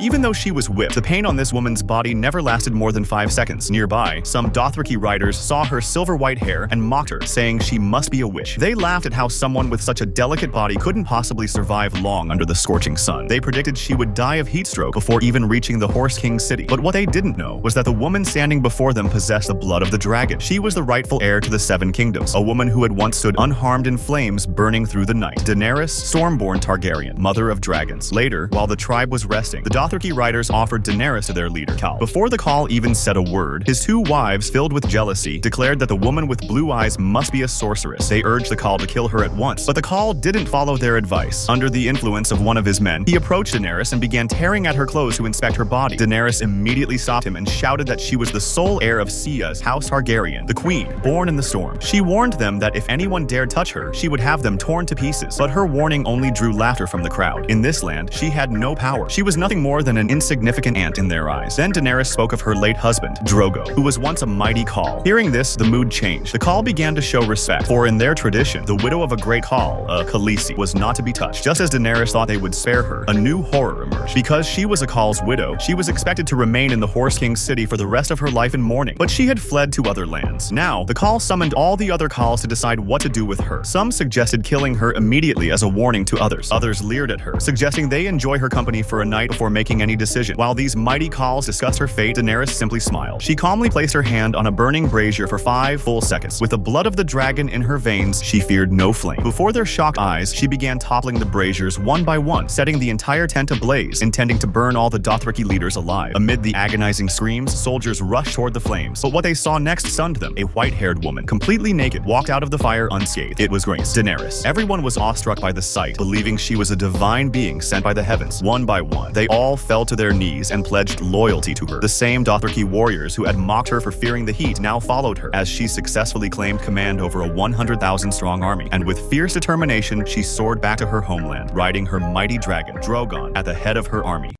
Even though she was whipped, the pain on this woman's body never lasted more than 5 seconds. Nearby, some Dothraki riders saw her silver-white hair and mocked her, saying she must be a witch. They laughed at how someone with such a delicate body couldn't possibly survive long under the scorching sun. They predicted she would die of heat stroke before even reaching the Horse King city. But what they didn't know was that the woman standing before them possessed the blood of the dragon. She was the rightful heir to the Seven Kingdoms, a woman who had once stood unharmed in flames burning through the night. Daenerys, Stormborn Targaryen, mother of dragons. Later, while the tribe was resting, the Dothraki riders offered Daenerys to their leader, Khal. Before the Khal even said a word, his two wives, filled with jealousy, declared that the woman with blue eyes must be a sorceress. They urged the Khal to kill her at once, but the Khal didn't follow their advice. Under the influence of one of his men, he approached Daenerys and began tearing at her clothes to inspect her body. Daenerys immediately stopped him and shouted that she was the sole heir of Sia's House Targaryen, the queen, born in the storm. She warned them that if anyone dared touch her, she would have them torn to pieces, but her warning only drew laughter from the crowd. In this land, she had no power. She was nothing more than an insignificant ant in their eyes. Then Daenerys spoke of her late husband, Drogo, who was once a mighty Khal. Hearing this, the mood changed. The Khal began to show respect, for in their tradition, the widow of a great Khal, Khaleesi, was not to be touched. Just as Daenerys thought they would spare her, a new horror emerged. Because she was a Khal's widow, she was expected to remain in the Horse King's city for the rest of her life in mourning. But she had fled to other lands. Now, the Khal summoned all the other Khals to decide what to do with her. Some suggested killing her immediately as a warning to others. Others leered at her, suggesting they enjoy her company for a night before making any decision. While these mighty Khals discussed her fate, Daenerys simply smiled. She calmly placed her hand on a burning brazier for 5 full seconds. With the blood of the dragon in her veins, she feared no flame. Before their shocked eyes, she began toppling the braziers one by one, setting the entire tent ablaze, intending to burn all the Dothraki leaders alive. Amid the agonizing screams, soldiers rushed toward the flames. But what they saw next stunned them. A white-haired woman, completely naked, walked out of the fire unscathed. It was Grace, Daenerys. Everyone was awestruck by the sight, believing she was a divine being sent by the heavens. One by one, they all fell to their knees and pledged loyalty to her. The same Dothraki warriors who had mocked her for fearing the heat now followed her, as she successfully claimed command over a 100,000-strong army. And with fierce determination, she soared back to her homeland, riding her mighty dragon, Drogon, at the head of her army.